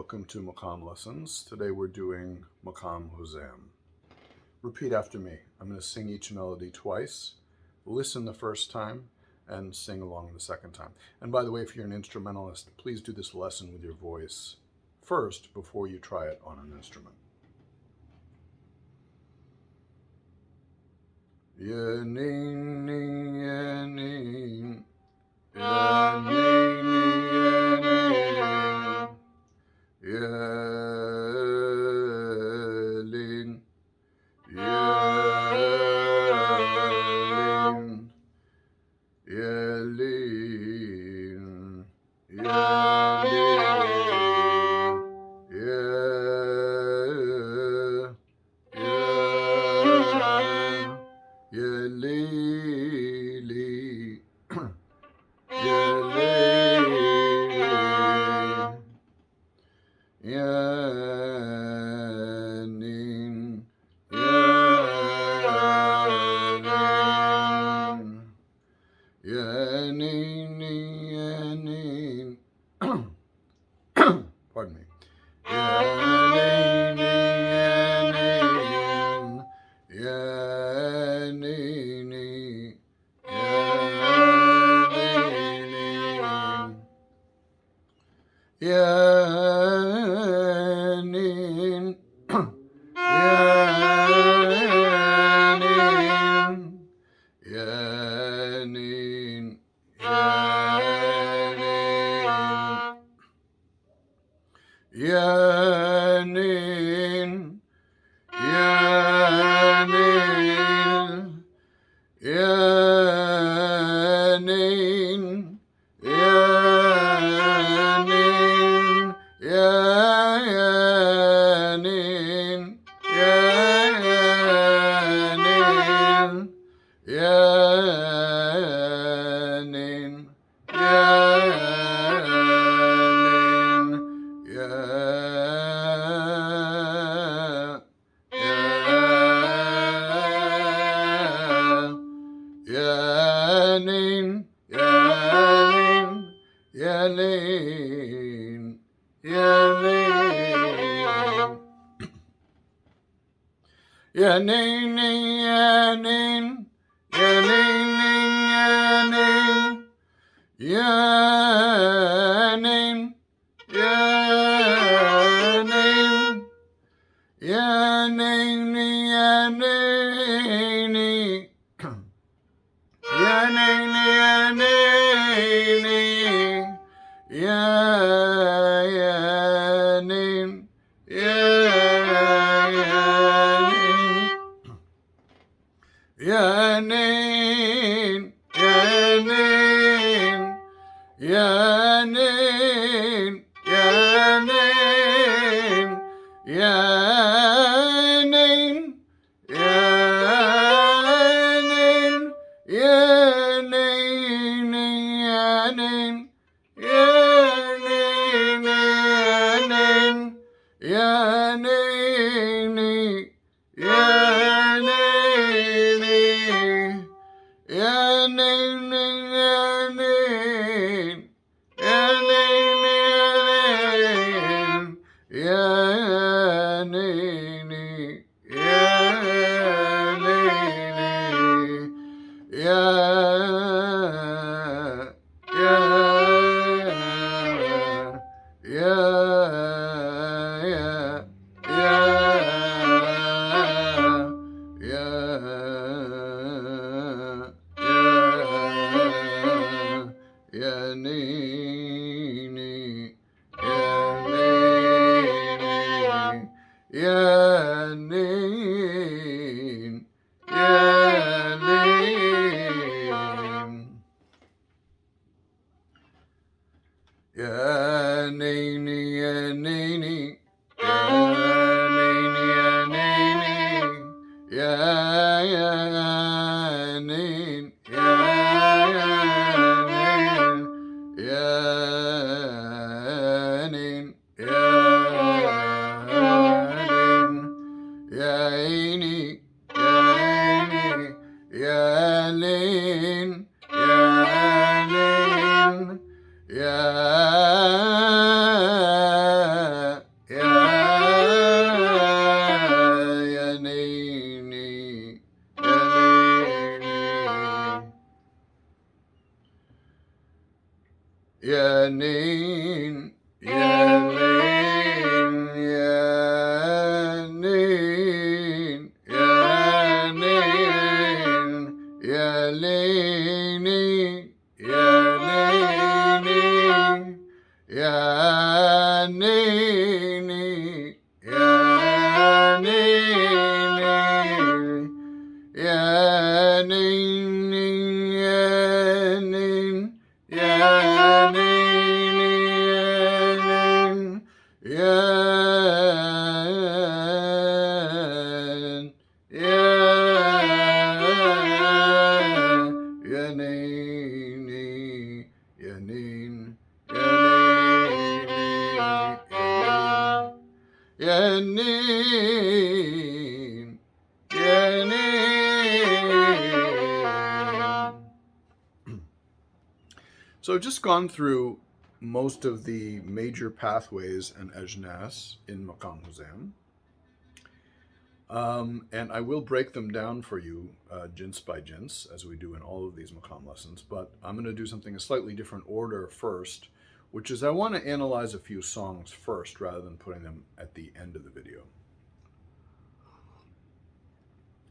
Welcome to Maqam Lessons. Today we're doing Maqam Huzam. Repeat after me. I'm going to sing each melody twice. Listen the first time and sing along the second time. And by the way, if you're an instrumentalist, please do this lesson with your voice first before you try it on an instrument. Ya ning ning ya ning ya ning ya ning ya lin ya Pardon me. yanin, yanin, yanin, yanin, yalini, yalini, yanini, yanini, yanini, yanin, yanin, yanin, yanini, yanin, yanin, yanin. So I've just gone through most of the major pathways and ajnas in Maqam Huzam. And I will break them down for you jins by jins, as we do in all of these Maqam lessons, but I'm going to do something in a slightly different order first, which is I want to analyze a few songs first rather than putting them at the end of the video.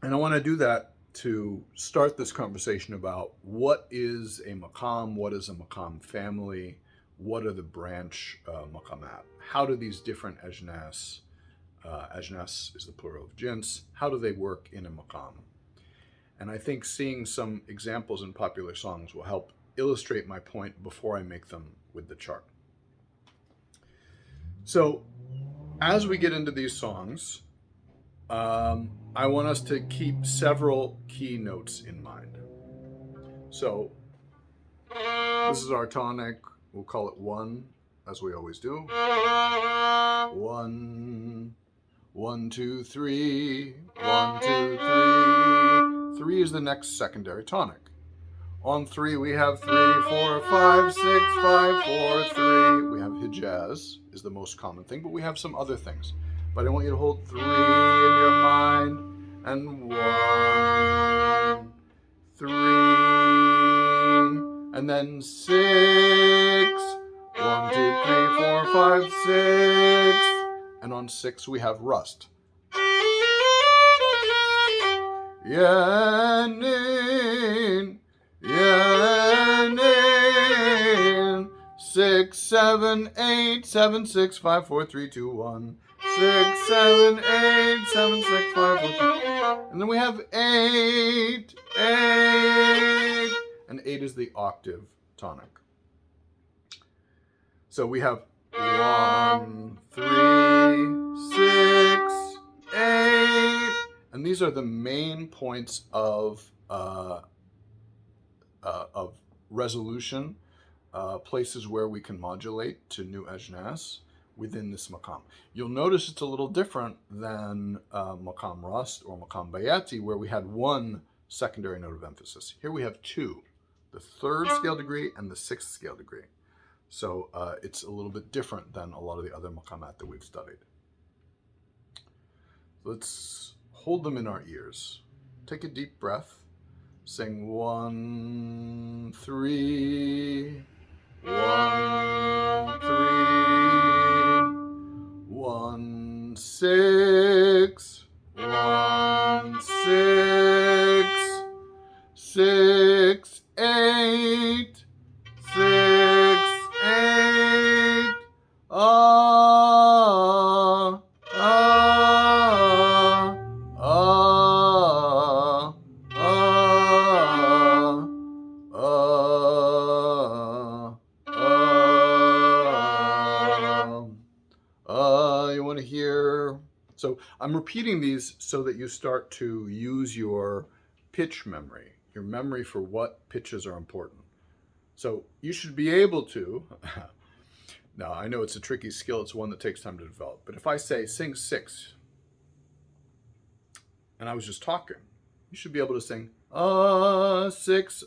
And I want to do that to start this conversation about what is a maqam, what is a maqam family, what are the branch maqamat, how do these different ajnas, ajnas is the plural of jins, how do they work in a maqam? And I think seeing some examples in popular songs will help illustrate my point before I make them with the chart. So as we get into these songs, I want us to keep several key notes in mind. So this is our tonic. We'll call it 1, as we always do. 1, 1, 2, 3, 1, 2, 3. 3 is the next secondary tonic. On 3 we have 3, 4, 5, 6, 5, 4, 3. We have Hijaz is the most common thing, but we have some other things. But I want you to hold 3 in your mind, and 1, 3, and then 6, 1, 2, 3, 4, 5, 6, and on 6 we have rust. Yanin, yanin, 6, 7, 8, 7, 6, 5, 4, 3, 2, 1. 6, 7, 8, 7, 6, 5, 4, 3. And then we have 8, 8. And 8 is the octave tonic. So we have 1, 3, 6, 8. And these are the main points of resolution, places where we can modulate to new ajnas within this maqam. You'll notice it's a little different than maqam rust or maqam bayati, where we had 1 secondary note of emphasis. Here we have 2, the 3rd scale degree and the 6th scale degree. So it's a little bit different than a lot of the other maqamat that we've studied. Let's hold them in our ears. Take a deep breath. Sing 1, 3, 1, 3, 1, 6, 1, 6, 6, 8, 6, 8. Ah, ah, ah, ah, you want to hear? So I'm repeating these so that you start to use your pitch memory, your memory for what pitches are important. So you should be able to, now I know it's a tricky skill, it's one that takes time to develop, but if I say sing 6, and I was just talking, you should be able to sing 6,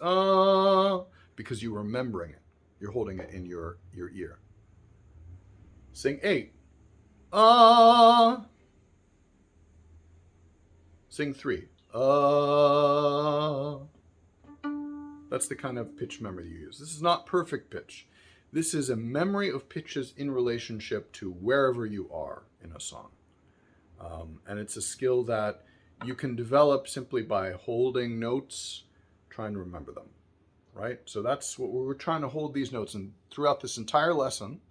because you're remembering it. You're holding it in your ear. Sing 8, Sing 3, That's the kind of pitch memory you use. This is not perfect pitch. This is a memory of pitches in relationship to wherever you are in a song. And it's a skill that you can develop simply by holding notes, trying to remember them, right? So that's what we're trying to hold these notes. And throughout this entire lesson,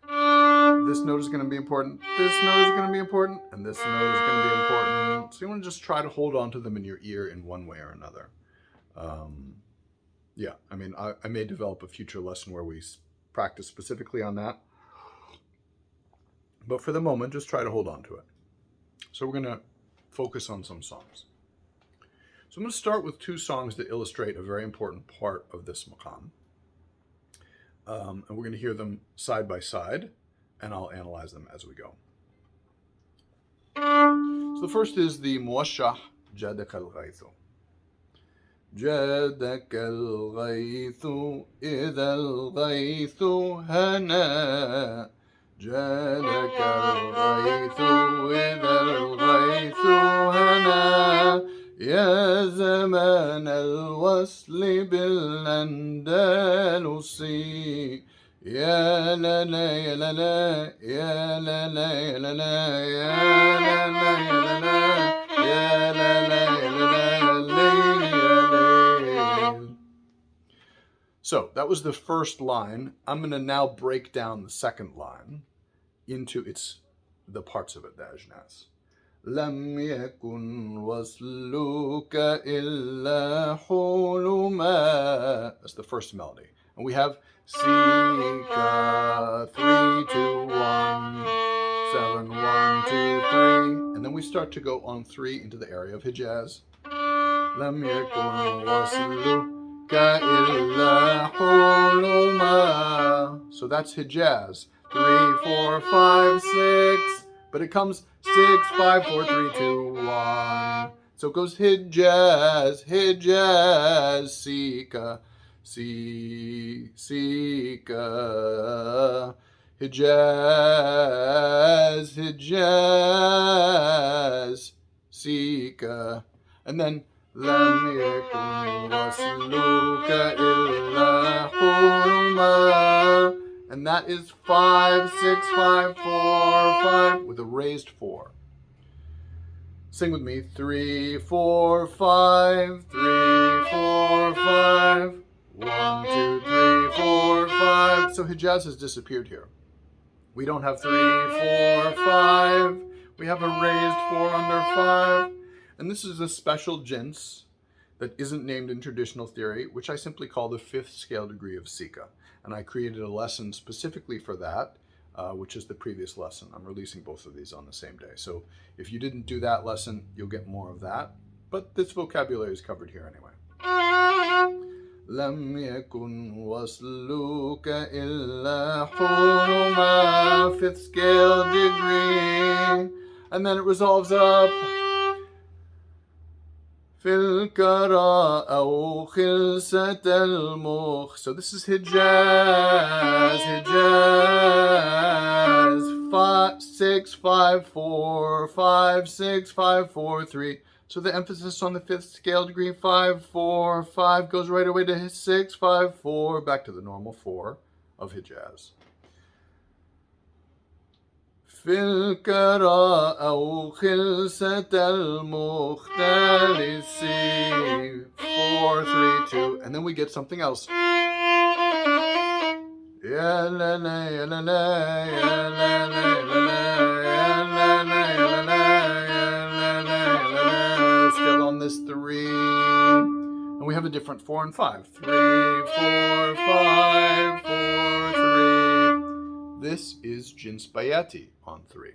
this note is going to be important, this note is going to be important, and this note is going to be important. So you want to just try to hold on to them in your ear in one way or another. Yeah, I mean, I may develop a future lesson where we practice specifically on that. But for the moment, just try to hold on to it. So we're going to focus on some songs. So I'm going to start with two songs that illustrate a very important part of this maqam. And we're going to hear them side by side, and I'll analyze them as we go. So the first is the Muwashshah Jadak al-Ghaythu. جادك الغيث إذا الغيث هنا جادك الغيث إذا الغيث هنا يا زمان الوصل بالأندلس يا لا لا يا لا لا يا لا لا يا لا لا يا لا لا يا لا لا يا لا لا يا لا لا. So that was the first line. I'm going to now break down the second line into the parts of it, the ajnas. لم يكن وصلك إلا حلما. That's the first melody. And we have Sika 3 2 1 7 1 2 3, and then we start to go on 3 into the area of Hijaz. لم يكن وصلك إلا حلما. So that's Hijaz. 3 4 5 6, but it comes 6 5 4 3 2 1. So it goes Hijaz, Hijaz, Sika, Sika, Hijaz, Hijaz, Sika, and then لم يكن وصلك إلا حلما. And that is 5 6 5 4 5 with a raised 4. Sing with me. 3 4 5 3 4 5 1 2 3 4 5. So Hijaz has disappeared here. We don't have 3 4 5. We have a raised 4 under 5. And this is a special jins that isn't named in traditional theory, which I simply call the 5th scale degree of Sika. And I created a lesson specifically for that, which is the previous lesson. I'm releasing both of these on the same day. So if you didn't do that lesson, you'll get more of that. But this vocabulary is covered here anyway. لم يكن وصلك إلا حلما, 5th scale degree. And then it resolves up. في الكرى أو خلسة المخ. So this is Hijaz, Hijaz. 5 6 5 4 5 6 5 4 3. So the emphasis on the 5th scale degree, 5 4 5, goes right away to 6 5 4, back to the normal 4 of Hijaz. في الكرى أو خلسة المختلس. 4 3 2, and then we get something else. يا لا لا يا لا لا يا لا لا يا لا لا يا لا لا يا لا لا يا لا لا. Still on this 3, and we have a different 4 and 5. 3 4 5 4 3. This is Jins Bayati on 3.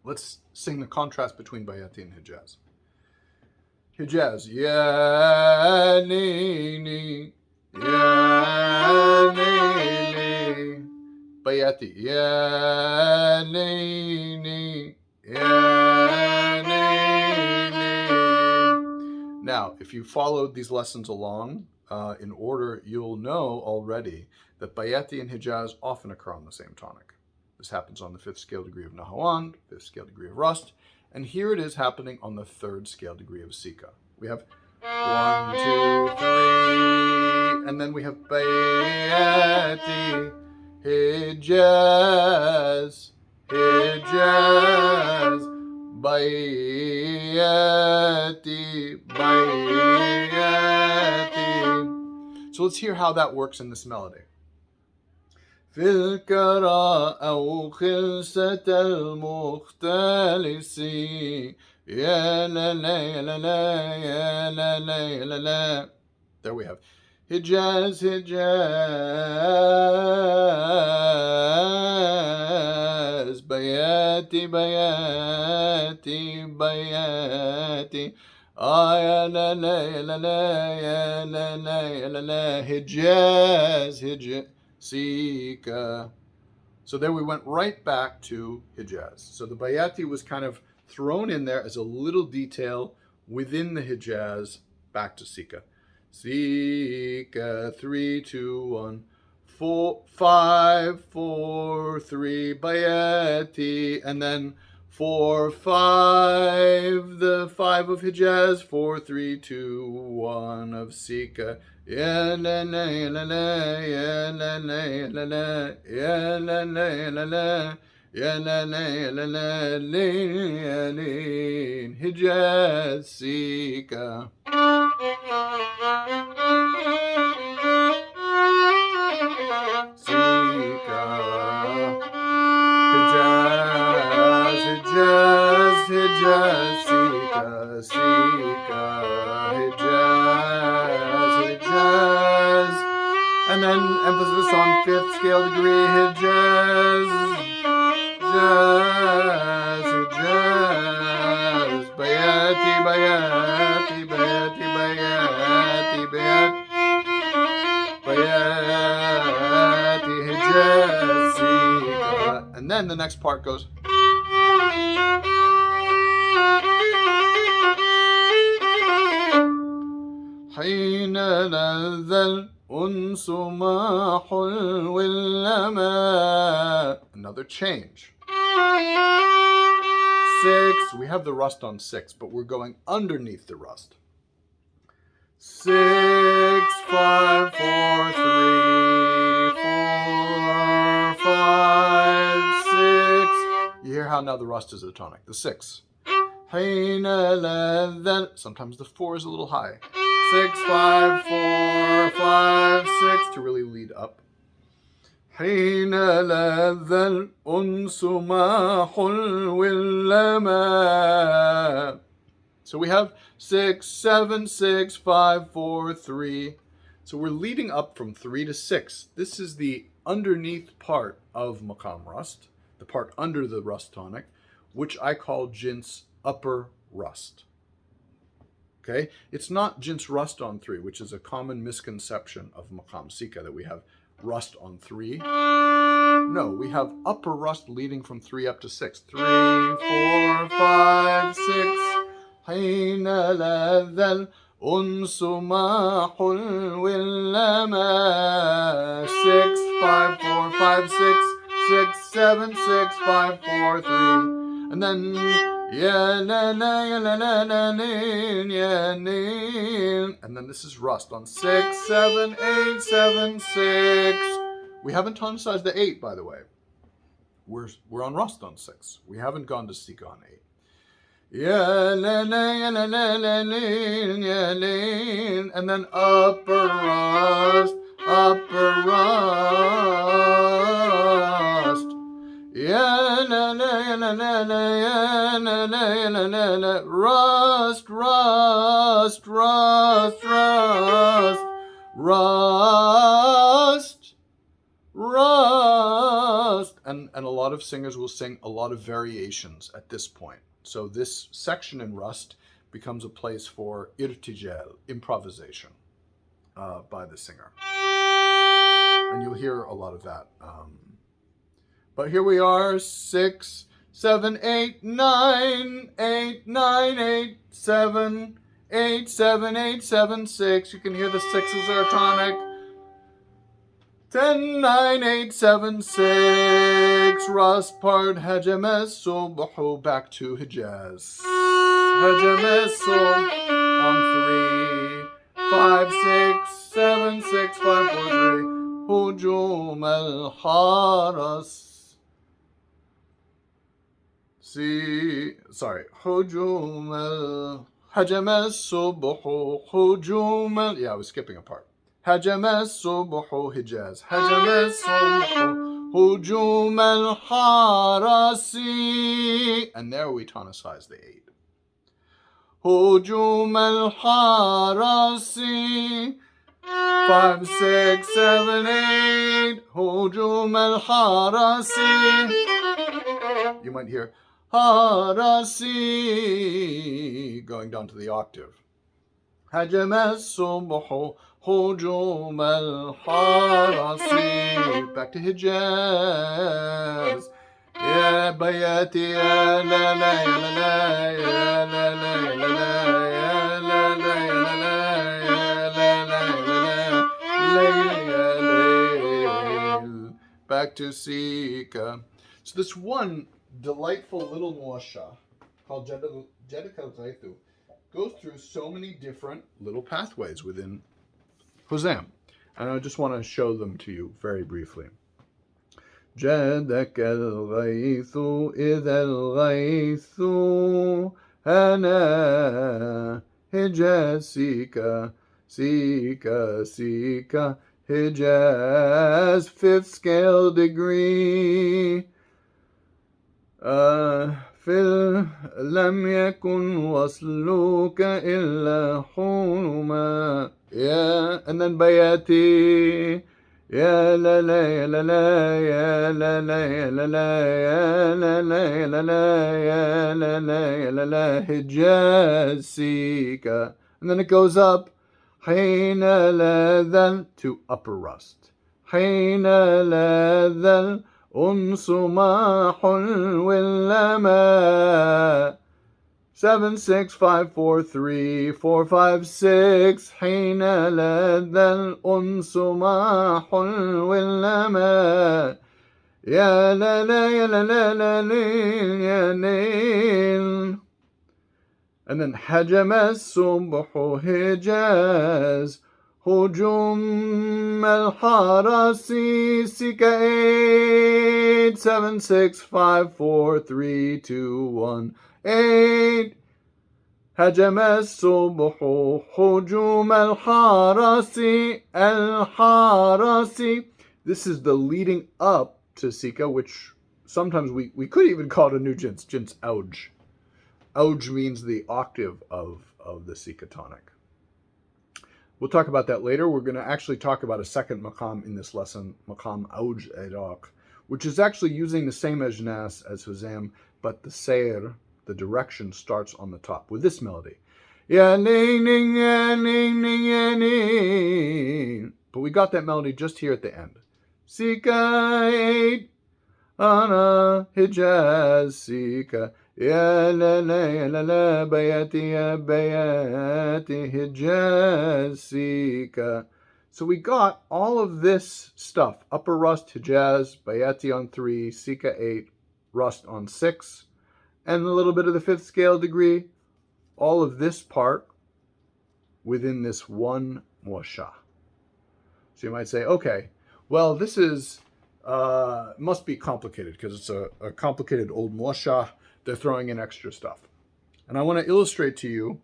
Let's sing the contrast between Bayati and Hijaz. Hijaz, ya nini, ya nini. Bayati, ya nini, ya nini. Now, if you followed these lessons along in order, you'll know already that Bayati and Hijaz often occur on the same tonic. This happens on the 5th scale degree of Nahawand, 5th scale degree of Rust, and here it is happening on the 3rd scale degree of Sika. We have 1 2 3, and then we have Bayati, So let's hear how that works in this melody. في الكرى أو خلسة المختلس يا لا لا يا لا لا يا لا لا يا لا لا. There we have Hijaz, Hijaz, Bayati, Bayati, Bayati. Ya la la ya la la ya la la ya la la. Hijaz, Hijaz, Sika. So there we went right back to Hijaz. So the Bayati was kind of thrown in there as a little detail within the Hijaz back to Sika. Sika, 3, 2, 1, 4, 5, 4, 3, Bayati, and then 4, 5, the 5 of Hijaz, 4, 3, 2, 1 of Sika. Ya la la ya la la ya la la ya la la ya la la ya la la ya la la ya la la lin Hijaz Sika. Sika Hijaz Hijaz Hijaz Sika Sika Hijaz Hijaz, and then emphasis on 5th scale degree Hijaz Hijaz Hijaz Bayati Bayati Bayati Bayati Bayati Bayati Hijaz Sika. And then the next part goes حين لذ الأنس ما حلو اللما. Another change. 6, we have the rust on 6, but we're going underneath the rust. 6, 5, 4, 3, 4, 5, 6. You hear how now the rust is a tonic. The 6. Sometimes the 4 is a little high. 6, 5, 4, 5, 6 to really lead up. حين لذ الأنس ما حلو اللما. So we have 6, 7, 6, 5, 4, 3. So we're leading up from 3 to 6. This is the underneath part of Maqam rust, the part under the rust tonic, which I call Jins upper rust. Okay, it's not Jins rust on 3, which is a common misconception of Maqam Sika, that we have rust on 3. No, we have upper rust leading from 3 up to 6. 3, 4, 5, 6. حين لذ الأنس ما حلو اللما. 6, 5, 4, 5, 6, 6, 7, 6, 5, 4, 3. And then ya la la ya la la la nin ya nin. And then this is rust on 6, 7, 8, 7, 6. We haven't tonicized the 8, by the way. We're on rust on 6. We haven't gone to Sika on 8. Ya la la ya la la la lin ya lin. And then upper rust, upper rust. Ya la la ya la la la ya la la ya la la la. Rust, rust, rust, rust, rust, rust. And a lot of singers will sing a lot of variations at this point. So this section in rust becomes a place for irtijal, improvisation, by the singer. And you'll hear a lot of that. But here we are, 6, 7, 8, 9, 8, 9, 8, 7, 8, 7, 8, 7, 6. You can hear the 6s are tonic. 10, 9, 8, 7, 6. Rust part, Hajam Subhu, back to Hijaz. Hajam Sub on 3, 5, 6, 7, 6, 5, 4, 3. Hujum al-Haras. Hujum al-Hajam Subhu, Hujum al. Yeah, I was skipping a part. هجم الصبح حجاز هجم الصبح هجوم الحرس. And there we tonicize the 8. هجوم الحرس. 5, 6, 7, 8. هجوم الحرس. You might hear harasi going down to the octave. هجم الصبح هجوم الحرس. Back to Hijaz. يا بياتي يا لا لا يا لا يا لا لا يا لا لا يا لا لا يا لا. Back to Sika. So this one delightful little muasha called Jedek al-Ghaythu goes through so many different little pathways within Huzam. And I just want to show them to you very briefly. جادك الغيث إذا الغيث هنا هجاز سيكا سيكا سيكا Hijaz 5th scale degree. لم يكن وصلك إلا حلما. Yeah, and then بياتي يا لا لا يا لا لا يا لا لا يا لا لا يا لا لا يا لا لا يا لا لا يا لا لا Hijaz سيكا. And then it goes up. حين لذل to upper rust. حين لذل أنس ما حلو اللما. 7, 6, 5, 4, 3, 4, 5, 6. حين لذل أنس ما حلو اللما. يا لا لا يا لا لا لا ليل يا ليل. And then هجم الصبح حجاز هجوم الحرس سيكا 8 7 6 5 4 3 2 1 8 هجم الصبح هجوم الحرس الحرس. This is the leading up to Sika, which sometimes we could even call it a new jins auj. Auj means the octave of the Sika tonic. We'll talk about that later. We're going to actually talk about a second maqam in this lesson, Maqam Auj Iraq, which is actually using the same ajnas as Huzam, but the sayr, the direction, starts on the top with this melody. Ya ning ning ya ning ning ya ning. But we got that melody just here at the end. Sika 8 Ana Hijaz Sika. Ya la la ya la la bayati ya bayati Hijaz Sika. So we got all of this stuff. Upper rust, Hijaz, bayati on 3, Sika 8, rust on 6, and a little bit of the 5th scale degree. All of this part within this one muasha. So you might say, okay, well, this is must be complicated because it's a complicated old muasha. They're throwing in extra stuff. And I want to illustrate to you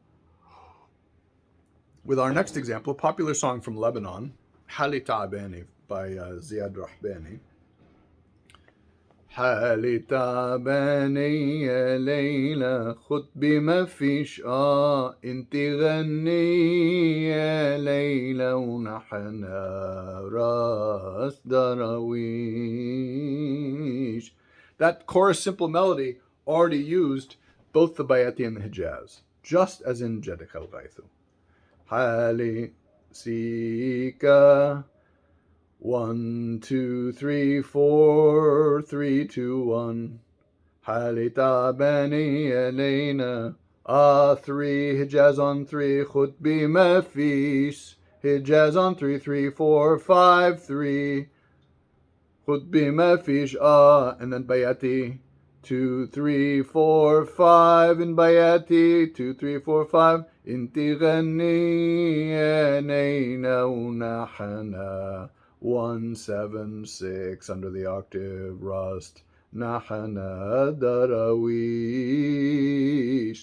with our next example, a popular song from Lebanon, Hali Ta'bani by Ziad Rahbani. حالي تعباني يا ليلى خطبي ما فيش انتي غني يا ليلى ونحنا راس دراويش. That chorus simple melody already used both the bayati and the hijaz, just as in Jedek al-Ghaythu. حالي سيكا 1, 2, 3, 4, 3, 2, 1. حالي تعباني يا لينا 3 Hijaz on 3 خطبي ما فيش Hijaz on 3 3 4 5 3 خطبي ما فيش and then bayati 2 3 4 5 in bayati 2 3 4 5 انتي غني يا نينا ونحنا 1 7 6 under the octave rust. Nahana darawish.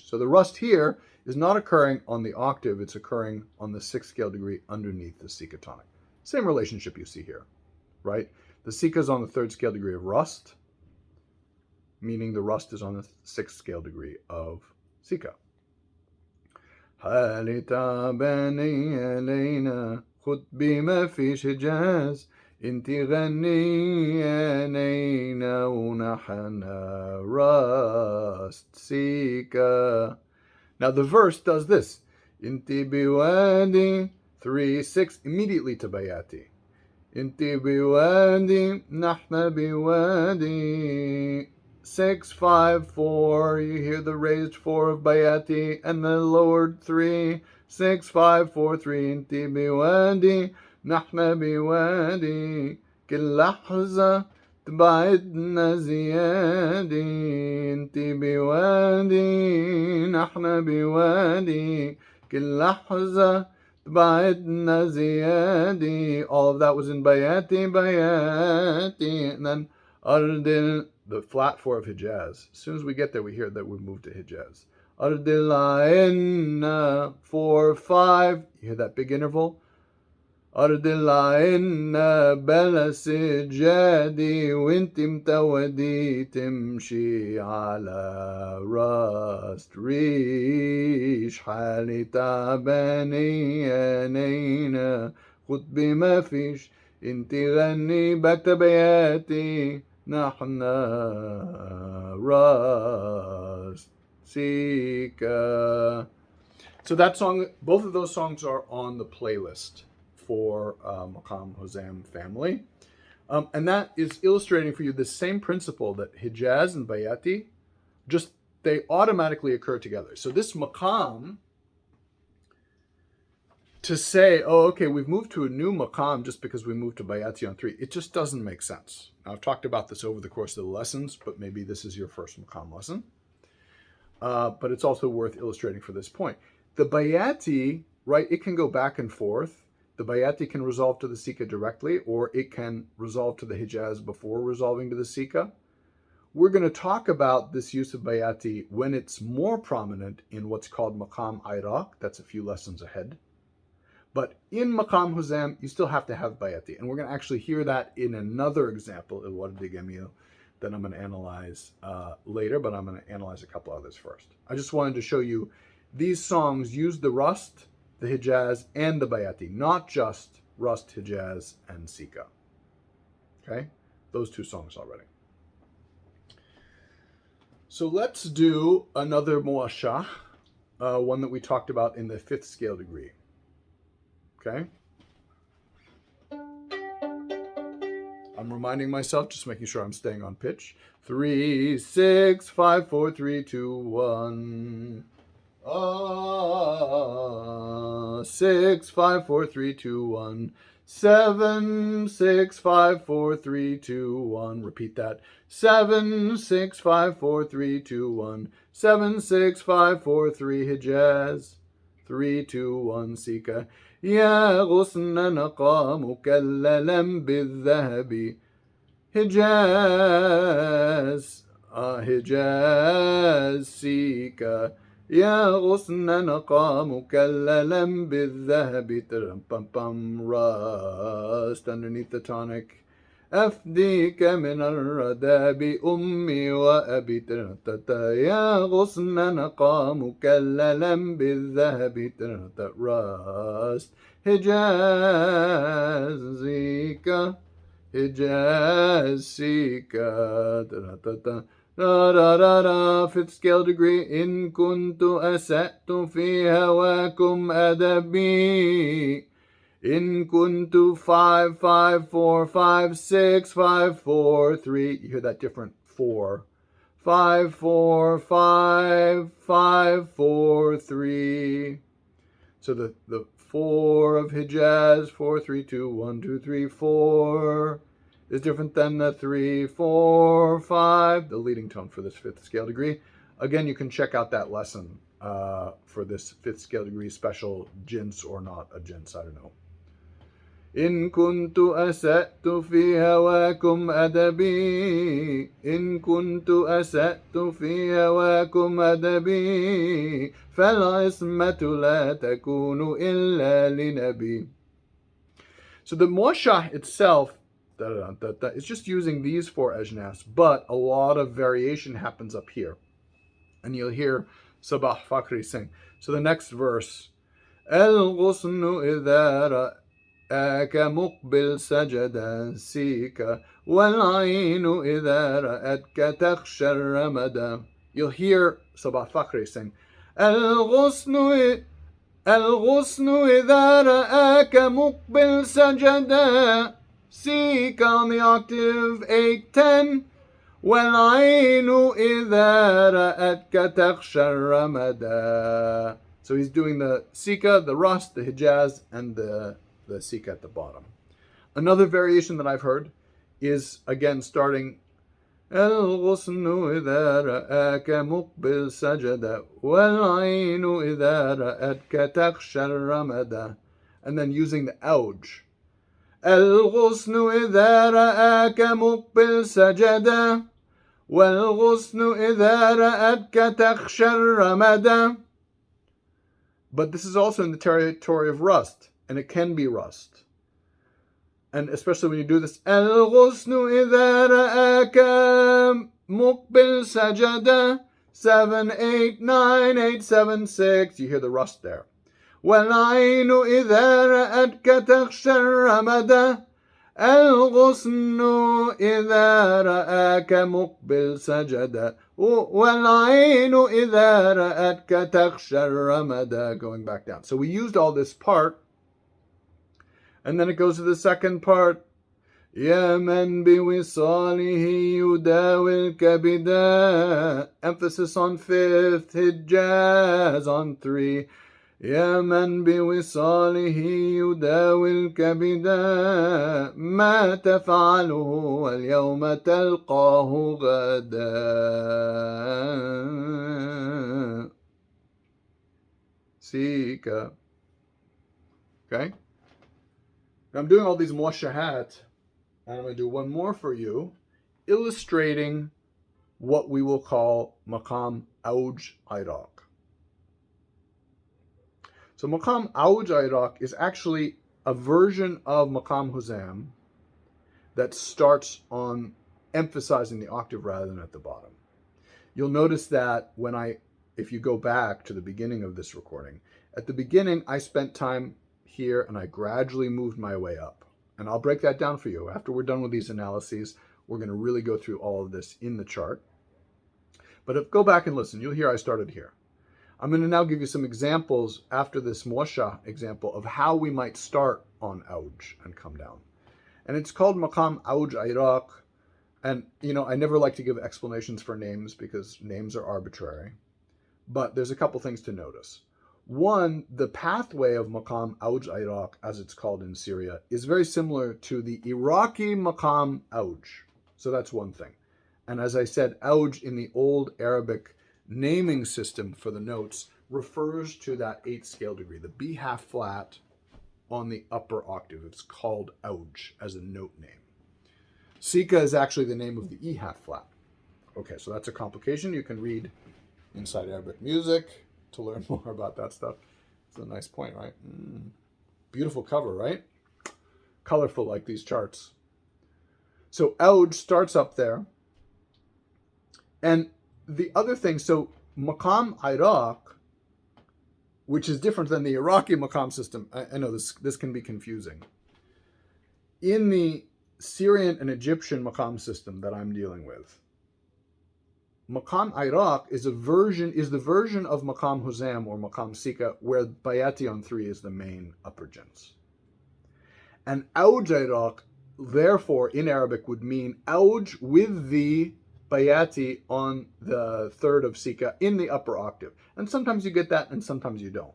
So the rust here is not occurring on the octave, it's occurring on the 6th scale degree underneath the Sika tonic. Same relationship you see here, right? The Sika is on the 3rd scale degree of rust, meaning the rust is on the 6th scale degree of Sika. حالتا بني علينا خطبي ما فيش حجاز انتي غني علينا ونحنا راست سيكا. Now the verse does this. Inti biwadi 3-6 immediately to bayati. Inti biwadi nahna biwadi 6-5-4. You hear the raised 4 of bayati and the lowered 3. 6-5-4-3. Inti biwadi nahna biwadi كل لحظة تبعدنا زيادة انتي بوادي نحن بوادي كل لحظة تبعدنا زيادة. All of that was in bayati, bayati. And then Ardil, the flat 4 of Hijaz. As soon as we get there, we hear that we move to Hijaz. Ardilaina 4-5. You hear that big interval? أرض بلا سجادي وانت متودي تمشي على راس ريش حالي تعباني عينينا خطبي ما فيش انت غني بكتبياتي نحن راس سيكا. So that song, both of those songs are on the playlist for Maqam Huzam family. And that is illustrating for you the same principle that Hijaz and Bayati, just they automatically occur together. So this Maqam, to say, oh, okay, we've moved to a new Maqam just because we moved to Bayati on 3, it just doesn't make sense. Now, I've talked about this over the course of the lessons, but maybe this is your first Maqam lesson. But it's also worth illustrating for this point. The Bayati, right, it can go back and forth. The Bayati can resolve to the Sika directly, or it can resolve to the Hijaz before resolving to the Sika. We're going to talk about this use of Bayati when it's more prominent in what's called Maqam Iraq. That's a few lessons ahead. But in Maqam Huzam, you still have to have Bayati. And we're going to actually hear that in another example, Il Ward de Gamil, that I'm going to analyze later, but I'm going to analyze a couple others first. I just wanted to show you these songs use the rust, the Hijaz, and the Bayati, not just Rust, Hijaz, and Sika. Okay? Those 2 songs already. So let's do another Muasha, one that we talked about in the 5th scale degree. Okay? I'm reminding myself, just making sure I'm staying on pitch. 3-6-5-4-3-2-1. 6-5-4-3-2-1. 7-6-5-4-3-2-1. Repeat that. 7-6-5-4-3-2-1. 7-6-5-4-3 Hijaz. 3-2-1 Sika. يا غصن نقى مكللا بالذهب Hijaz. Hijaz Sika. يا غصن نقى مكللا بالذهب ترم بم بم rust underneath the tonic. أفديك من الردى بأمي وأبي ترتتا يا غصن نقى مكللا بالذهب ترتت rust. Hijaz Sika. Hijaz Sika ترتتا را را را را 5th scale degree. إن كنت أسأت في هواكم أدبي. إن كنت 5-5-4-5-6-5-4-3. You hear that different 4. 5-4-5-5-4-3. So the 4 of Hijaz, 4-3-2-1-2-3-4. is different than the 3-4-5, the leading tone for this 5th scale degree. Again, you can check out that lesson for this 5th scale degree special jins or not a jins, I don't know. إن كنت أسأت في هواكم أدبي إن كنت أسأت في هواكم أدبي فالعصمة لا تكون إلا لنبي. So the Moshah itself is just using these four ajnas, but a lot of variation happens up here. And you'll hear Sabah Fakhri sing. So the next verse, الغصن إذا رآك مقبل سجدا سيكا والعين إذا رأتك تخشى الرمدا. You'll hear Sabah Fakhri sing, الغصن إذا رآك مقبل سجدا سيكا on the octave 8-10 والعين إذا رأتك تخشى الرمدا. So he's doing the Sika, the Rust, the Hijaz, and the Sika at the bottom. Another variation that I've heard is, again, starting الغصن إذا رآك مقبل سجدا والعين إذا رأتك تخشى الرمدا, and then using the أوج. الغصن إذا رآك مقبل سجدا والغصن إذا رأتك تخشى الرمدا. But this is also in the territory of Rust, and it can be Rust. And especially when you do this, الغصن إذا رآك مقبل سجدا 7, 8, 9, 8, 7, 6. You hear the Rust there. والعين إذا رأتك تخشى الرمدا الغصن إذا رآك مقبل سجدا والعين إذا رأتك تخشى الرمدا. Going back down. So we used all this part, and then it goes to the second part. يا من بوصاله يداوي الكبدا. Emphasis on fifth, Hijaz on 3. يا من بوصاله يداوي الكبدا ما تفعله واليوم تلقاه غدا سيكا. Okay? I'm doing all these muwashahat, and I'm going to do one more for you, illustrating what we will call Maqam Huzam. So Maqam Huzam is actually a version of Maqam Huzam that starts on emphasizing the octave rather than at the bottom. You'll notice that if you go back to the beginning of this recording, at the beginning I spent time here and I gradually moved my way up. And I'll break that down for you. After we're done with these analyses, we're going to really go through all of this in the chart. But go back and listen. You'll hear I started here. I'm going to now give you some examples after this Muwashah example of how we might start on Auj and come down. And it's called Maqam Huzam. And, I never like to give explanations for names because names are arbitrary. But there's a couple things to notice. One, the pathway of Maqam Huzam, as it's called in Syria, is very similar to the Iraqi Maqam Auj. So that's one thing. And as I said, Auj in the old Arabic naming system for the notes refers to that 8th scale degree, the B half flat on the upper octave. It's called Auj as a note name. Sika is actually the name of the E half flat. Okay, so that's a complication. You can read Inside Arabic Music to learn more about that stuff. It's a nice point, right? Beautiful cover, right? Colorful like these charts. So Auj starts up there. And the other thing, so Maqam Iraq, which is different than the Iraqi Maqam system, I know this can be confusing. In the Syrian and Egyptian Maqam system that I'm dealing with, Maqam Iraq is the version of Maqam Huzam or Maqam Sika where Bayati on 3 is the main upper gens. And Auj Iraq, therefore, in Arabic would mean Auj with the Bayati on the 3rd of Sika in the upper octave. And sometimes you get that and sometimes you don't.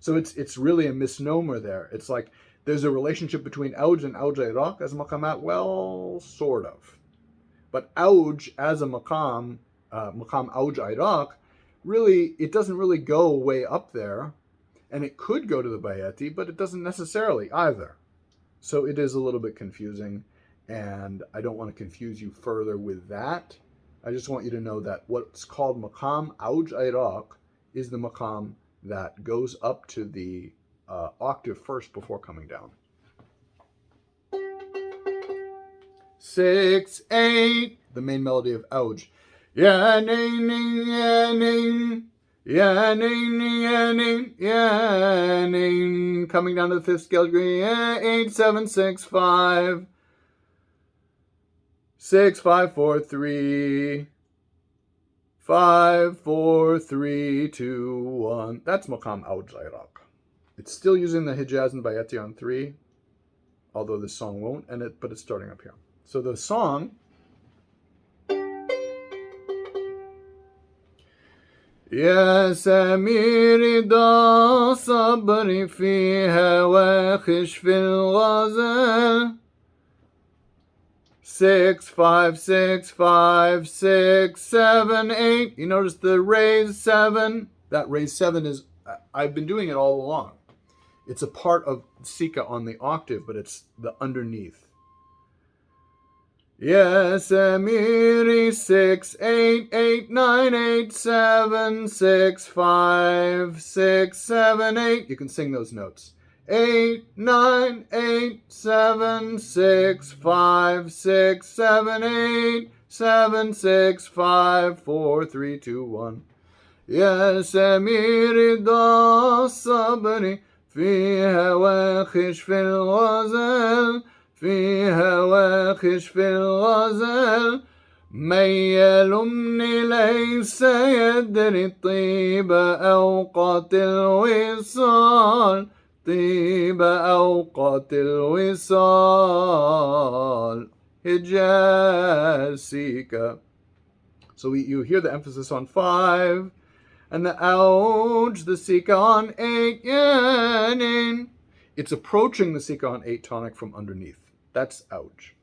So it's really a misnomer there. It's like there's a relationship between Auj and Auj Iraq as Maqamat. Well, sort of. But Auj as a Maqam Auj Iraq, really, it doesn't really go way up there. And it could go to the Bayati, but it doesn't necessarily either. So it is a little bit confusing, and I don't want to confuse you further with that. I just want you to know that what's called Maqam Iraq is the maqam that goes up to the octave first before coming down. 6, 8, the main melody of Auj. Ya nain, ya nain, ya nain, ya nain, ya nain. Coming down to the fifth scale degree. 8, 7, 6, 5. 6, 5, 4, 3. 5, 4, 3, 2, 1. That's Maqam Auj Iraq. It's still using the Hijaz and Bayati on 3, although this song won't, but it's starting up here. So the song, يا سمير دا صبري فيها واخش في الغزل. 6, 5, 6, 5, 6, 7, 8. You notice the raised 7? That raised 7 is, I've been doing it all along. It's a part of Sika on the octave, but it's the underneath. Ya Samiri 6, 8, 8, 9, 8, 7, 6, 5, 6, 7, 8. You can sing those notes. 8, 9, 8, 7, 6, 5, 6, 7, 8, 7, 6, 5, 4, 3, 2, 1. يا سمير دا صبري فيها واخش في الغزل. فيها واخش في الغزل. من يلمني ليس يدري طيب أوقات الوصال. طيب أوقات الوصال. Hijasika. So you hear the emphasis on 5, and the ouch, the Sika on 8. Yanin. It's approaching the Sika on 8 tonic from underneath. That's ouch.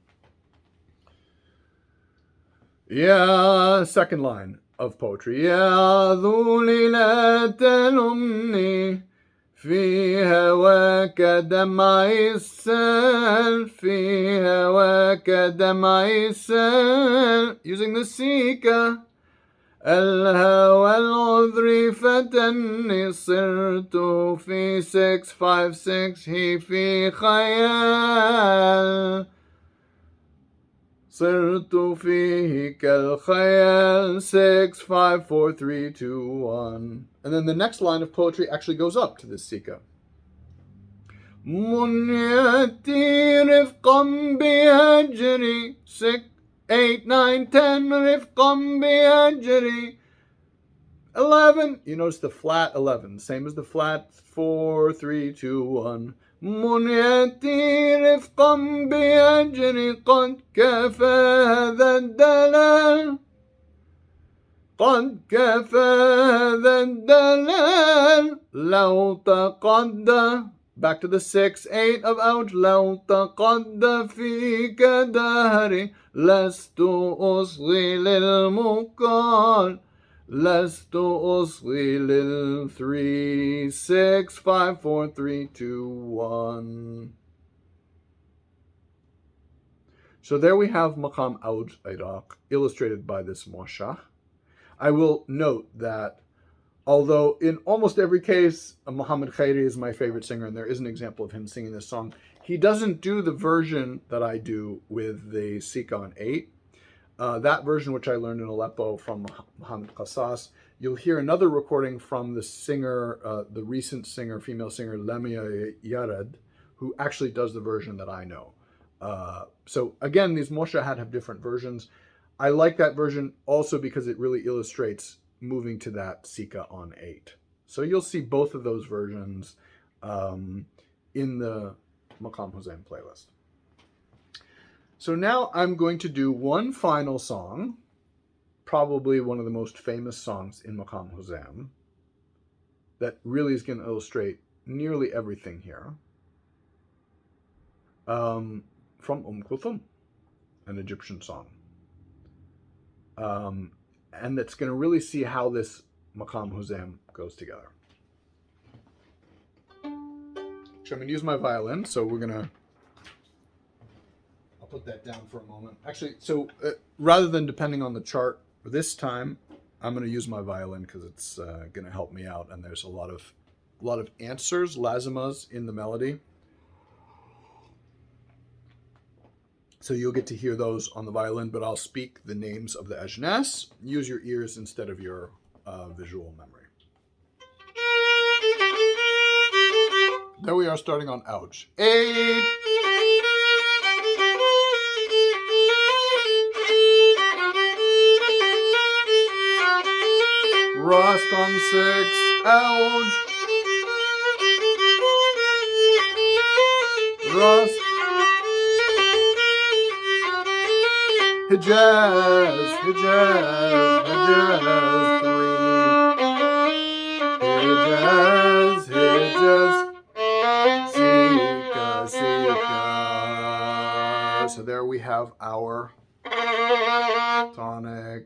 Yeah, second line of poetry. Ya dhuli la talumni fi hawaka dam'i sal. Fi hawaka dam'i sal. Using the Sika. الهوى العذر فتني صرت في 6, 5, 6 هي في خيال. صرت فيه كالخيال. 6, 5, 4, 3, 2, 1. And then the next line of poetry actually goes up to this Sika. منيتي رفقا بهجري. 6, 8, 9, 10. رفقا بهجري. 11. You notice the flat 11, same as the flat 4, 3, 2, 1. منيتي رفقا بهجري قد كفى هذا الدلال. قد كفى هذا الدلال. لو تقدى. Back to the 6, 8 of Ouch. لو تقدى فيك دهري لست أصغي للمقال. لست أصغي لل 3, 6, 5, 4, 3, 2, 1. So there we have Maqam Auj Iraq, illustrated by this Moshah. I will note that although in almost every case, Muhammad Khairi is my favorite singer, and there is an example of him singing this song, he doesn't do the version that I do with the Sika on 8. That version, which I learned in Aleppo from Muhammad Qassas, you'll hear another recording from the singer, the recent singer, female singer, Lamia Yared, who actually does the version that I know. So again, these Moshahad have different versions. I like that version also because it really illustrates moving to that Sika on 8. So you'll see both of those versions in the Maqam Huzam playlist. So now I'm going to do one final song, probably one of the most famous songs in Maqam Huzam, that really is going to illustrate nearly everything here, from Kulthum, an Egyptian song. And that's going to really see how this Maqam Huzam goes together. So I'm going to use my violin, so we're going to I'll put that down for a moment. Actually, so rather than depending on the chart this time, I'm going to use my violin because it's going to help me out. And there's a lot of answers, lazimas in the melody. So you'll get to hear those on the violin, but I'll speak the names of the ajnas. Use your ears instead of your visual memory. There we are starting on ouch. 8. Rust on 6. Ouch. Rust. Hijaz, Hijaz, Hijaz 3. Hijaz, Hijaz. Sika, Sika. So there we have our tonic.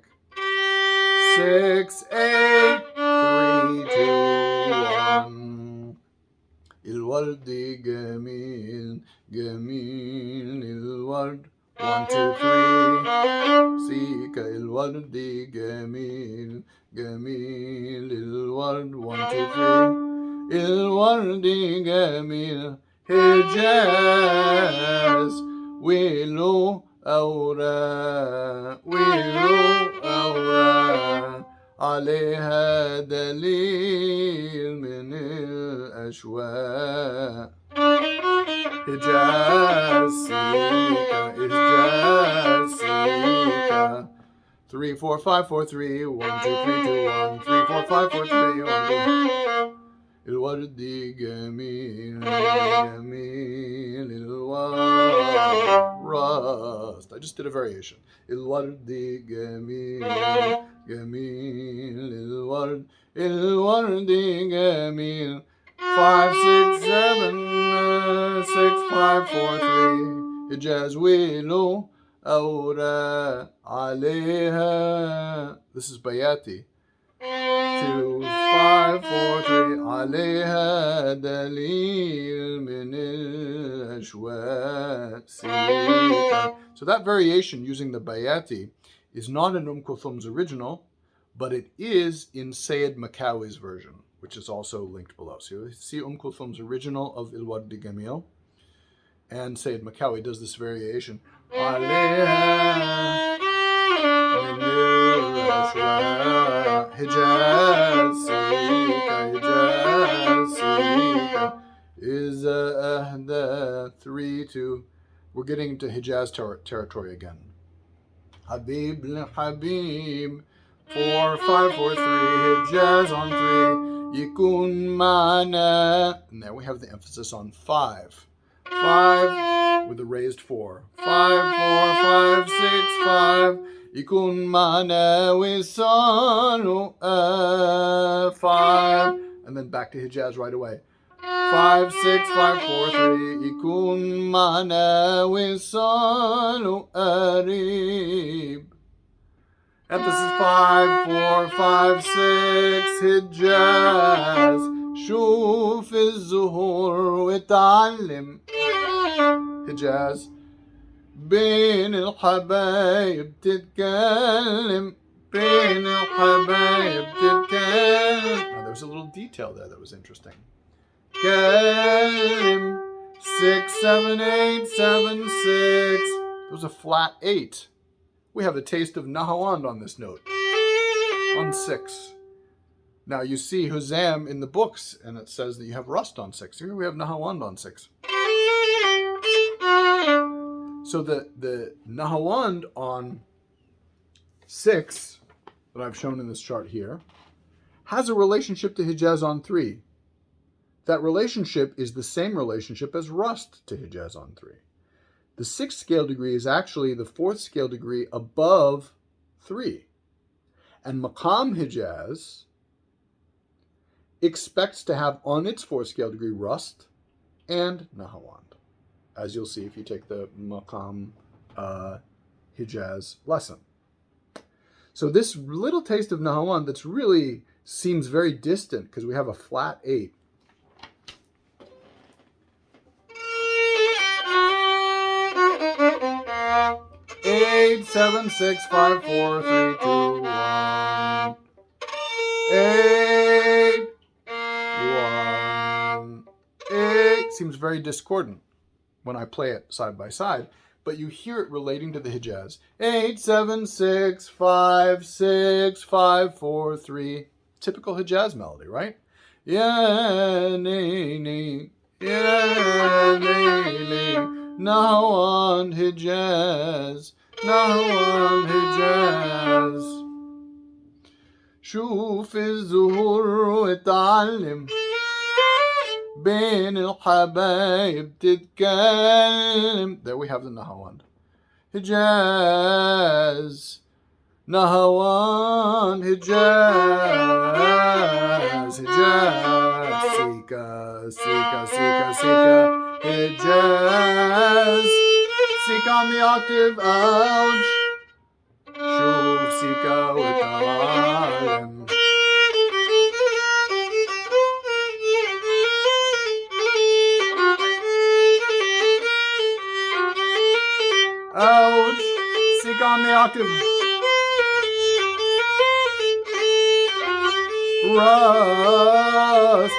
6, 8, 3, 2, 1. الورد جميل جميل الورد 1, 2, 3. سيكا الورد جميل جميل الورد 1, 2, 3. الورد جميل حجاز ويلو أوراق ويلو أوراق عليها دليل من الأشواق حجاز سيكا حجاز سيكا 3, 4, 5, 4, 3. 1, 2, 3, 2, 1. 3, 4, 5, 4, 3. 1, 2. الورد جميل جميل الورد rust. I just did a variation. الورد جميل جميل الورد الورد جميل 5, 6, 7, 6, 5, 4, 3. حجاز ويلو أوراق عليها. This is Bayati. 2, 5, 4, 3. عليها دليل من الأشواق سيكا. So that variation using the Bayati is not in Kulthum's original, but it is in Sayyid Makawi's version, which is also linked below. So you see Kulthum's original of Il Wadi Gamil, and Sayyid Makawi does this variation. عليها Hijaz Sika Hijaz Sika is ahda 3, 2. We're getting into Hijaz territory again. Habib Habib 4, 5, 4, 3. Hijaz on 3. Yikun mana. And there we have the emphasis on 5. 5 with a raised 4. 5, 4, 5, 6, 5. يكون معنا وصال 5. And then back to Hijaz right away. 5, 6, 5, 4, 3. يكون معنا وصال قريب. Emphasis 5, 4, 5, 6. Hijaz شوف الزهور وتعلم. Hijaz بين الحبايب تتكلم بين الحبايب تتكلم. Now there's a little detail there that was interesting. كلم 6, 7, 8, 7, 6. It was a flat 8. We have a taste of Nahawand on this note. On 6. Now you see Huzam in the books, and it says that you have rust on 6. Here we have Nahawand on 6. So the Nahawand on 6 that I've shown in this chart here has a relationship to Hijaz on 3. That relationship is the same relationship as rust to Hijaz on 3. The 6th scale degree is actually the 4th scale degree above 3. And Maqam Hijaz expects to have on its 4th scale degree rust and Nahawand, as you'll see if you take the Maqam Hijaz lesson. So this little taste of Nahawand that's really seems very distant because we have a flat 8. 8, 7, 6, 5, 4, 3, 2, 1. 8, 1, 8. Seems very discordant when I play it side by side, but you hear it relating to the Hijaz. 8, 7, 6, 5, 6, 5, 4, 3. Typical Hijaz melody, right? Ya nini, ya nini, Nahwan Hijaz, Nahwan Hijaz. شوف الزهور واتعلم بين الحبايب تتكلم. There we have the Nahwan Hijaz, Nahwan Hijaz, Hijaz, Sika, Sika, Sika, Sika, Hijaz, Sika on the octave, ouch. شوف سيكا وتعلم. Ouch. Sika on the octave. Rust,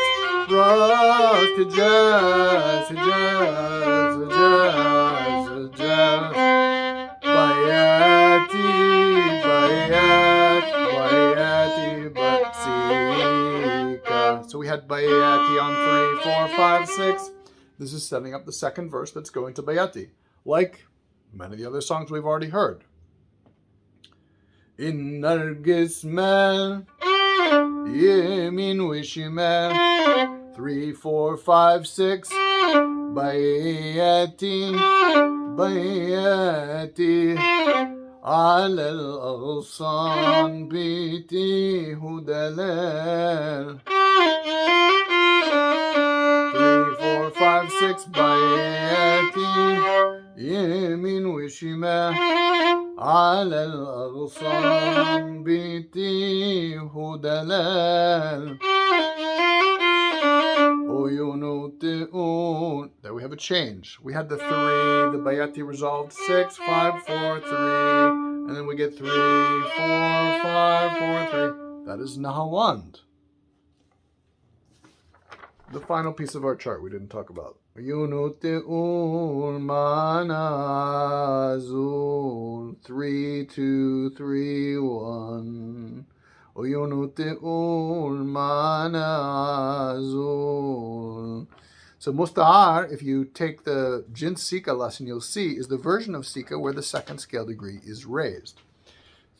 rust, Hijaz, Hijaz, Hijaz, Hijaz. Bayati, bayat, bayati, batsika. So we had bayati on 3, 4, 5, 6. This is setting up the second verse that's going to bayati, like many of the other songs we've already heard. In Nargis mal, yemin wishimal. 3, 4, 5, 6. Bayati, bayati. على الأغصان بيتي هدلال. 3, 4, 5, 6. بياتي يمين وشمال على الأغصان بيتي هدلال. There we have a change. We had the 3, the bayati resolved 6, 5, 4, 3, and then we get 3, 4, 5, 4, 3. That is Nahawand. The final piece of our chart we didn't talk about. Manazul 3, 2, 3, 1. Manazul. So Musta'ar, if you take the Jins Sika lesson, you'll see is the version of Sika where the second scale degree is raised.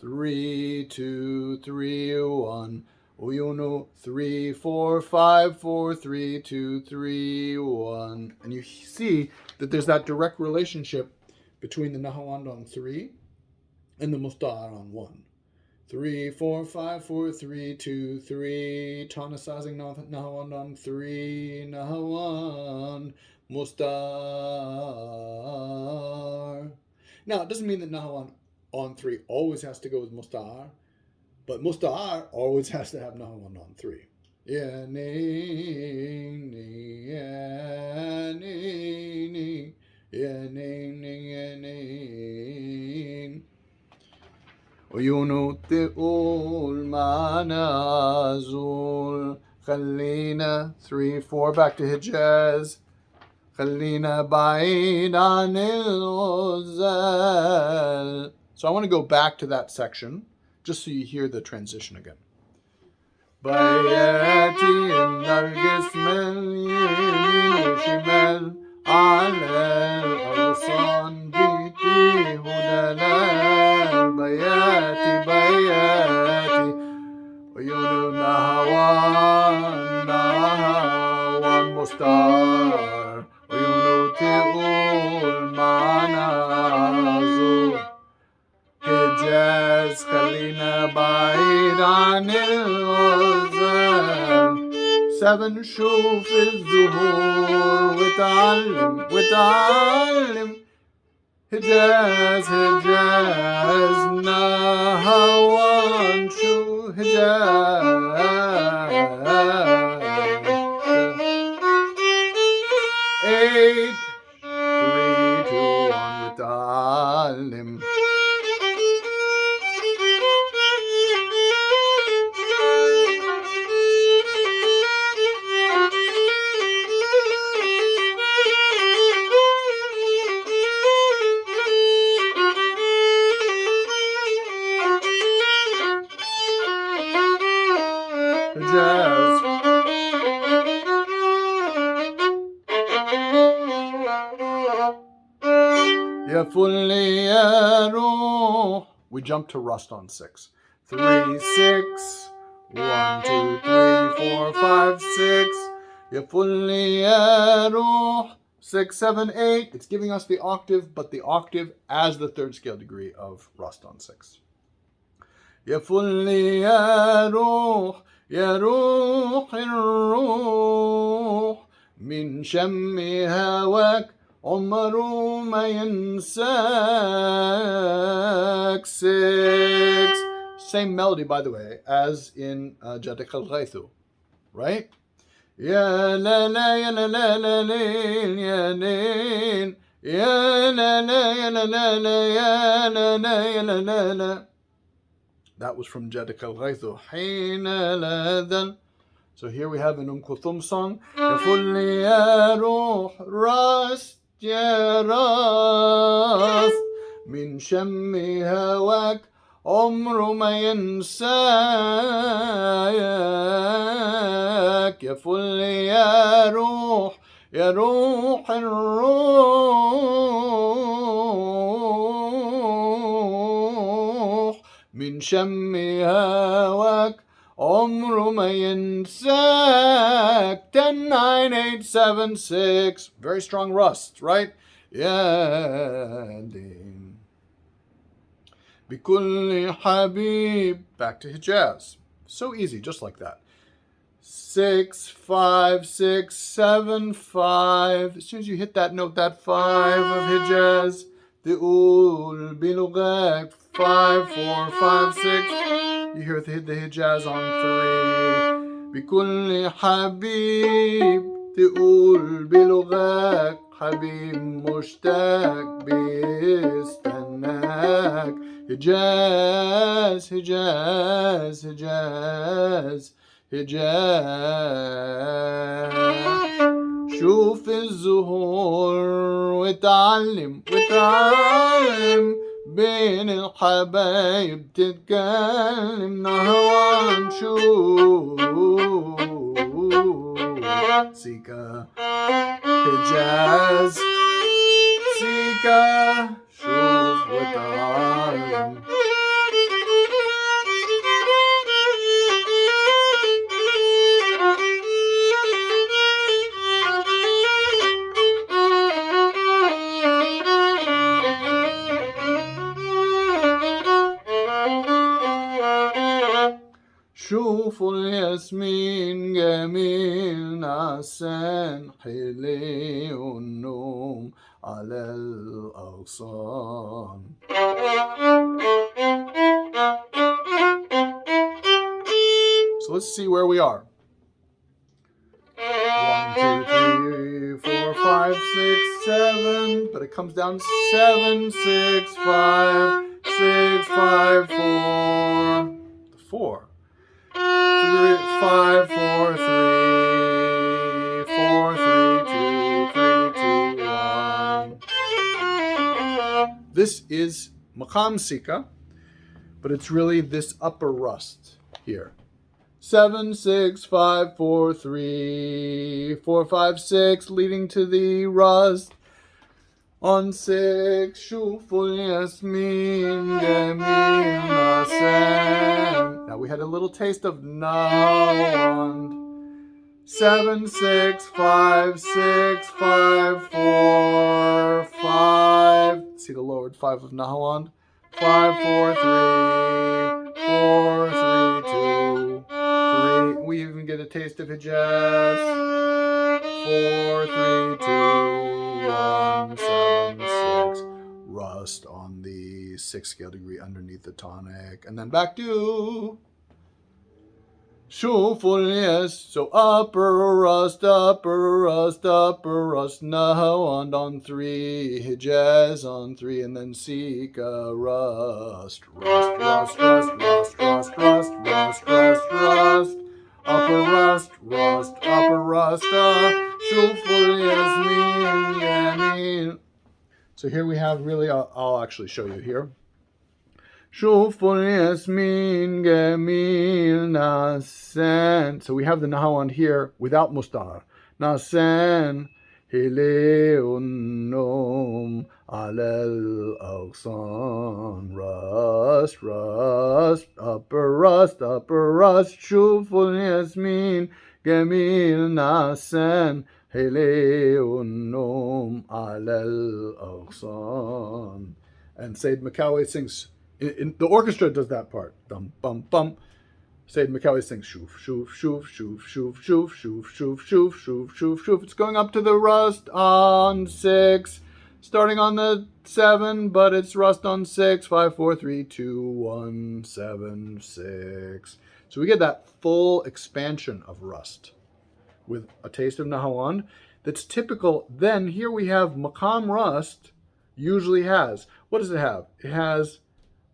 3, 2, 3, 1. Uyunu 3, 4, 5, 4, 3, 2, 3, 1. And you see that there's that direct relationship between the Nahawand on 3 and the Musta'ar on 1. 3, 4, 5, 4, 3, 2, 3. Tanasazing Nahawand on 3. Nahawand Musta'ar. Now, it doesn't mean that Nahawand on 3 always has to go with Musta'ar, but Musta'ar always has to have Nahawand on 3. Ya ni ni ya ni ni ya ni ni ya ni. عيون تقول معنا زول. خلينا 3, 4 back to Hijaz. خلينا بعيد عن الغزال. So I want to go back to that section just so you hear the transition again. بياتي النرجس من يمين وشمال على الأغصان بيتي هدلال. بياتي بياتي عيون نهوان نهوان مستعار. عيونه تقول معنا زور. حجاز خلينا بعيد عن الغزال. 7 شوف الزهور وتعلم وتعلم. حجاز حجاز نهوان شو حجاز. 8, 3, 2, 1 وتعلم. يا فل يا روح. We jump to rust on 6. 3, 6. 1, 2, 3, 4, 5, 6. يا فل يا روح. 6, 7, 8. It's giving us the octave, but the octave as the third scale degree of rust on 6. يا فل يا روح يا روح الروح من شم هواك عمره ما ينساك. 6. Same melody, by the way, as in جاتك الغيث, right? يا لا لا يا لا لا لا ليل يا ليل يا لا لا يا لا لا لا يا لا لا يا لا لا لا. That was from جاتك الغيث حين الأذن. So here we have an Kulthum song. يا فل يا روح راست يا راست من شم هواك عمره ما ينساك. يا فل يا روح يا روح الروح من شم هواك عمره ما ينساك. 10, 9, 8, 7, 6. Very strong rust, right? يا دين بكل حبيب. Back to Hijaz. So easy, just like that. 6, 5, 6, 7, 5. As soon as you hit that note, that 5 of Hijaz, تقول بلغات 5, 4, 5, 6. You hear the Hijaz on 3. بكل حبيب تقول بلغات حبيب مشتاق بيستناك. Hijaz, Hijaz, Hijaz, Hijaz. شوف الزهور وتعلم وتعلم بين الحبايب تتكلم نهوان. شوف سيكا Hijaz سيكا شوف وتعلم. شوفوا الياسمين جميل نعسان حلي والنوم على الأغصان. So let's see where we are. 1, 2, 3, 4, 5, 6, 7. But it comes down 7, 6, 5, 6, 5, 4. 4. 5, 4, 3, 4, 3, 2, 3, 2, 1. This is Maqam Sika, but it's really this upper rust here. 7, 6, 5, 4, 3, 4, 5, 6, leading to the rust on 6. شوفوا الياسمين جميل نعسان. Now we had a little taste of Nahawand. 7, 6, 5, 6, 5, 4, 5. See the lowered 5 of Nahawand. 5, 4, 3, 4, 3, 2, 3. We even get a taste of Hijaz. 4, 3, 2, 1, 7, 6. Rust on the 6th scale degree underneath the tonic. And then back to شوفوا الياس. So upper rust, upper rust, upper rust. Nahawand on 3. Hijaz on 3. And then Sika rust. Rust, rust, rust, rust, rust, rust, rust, rust, rust. Upper rust, rust, upper rust. شوفوا الياسمين جميل. So here we have really, I'll actually show you here. شوفوا الياسمين جميل نعسان. So we have the Nahawand here without mustahar. نعسان هلي النوم على الأغصان rust rust upper rust شوفوا الياسمين جميل نعسان هليو النوم على الأغصان. And Said Makawi sings, the orchestra does that part. Dum bum bum. Said Makawi sings shoof shoof shoof shoof shoof shoof shoof shoof shoof shoof shoof shoof. It's going up to the rust on 6, starting on the 7, but it's rust on 6. 5 4 3 2 1 7 6. So we get that full expansion of rust with a taste of Nahawan that's typical. Then here we have Maqam rust usually has, what does it have? It has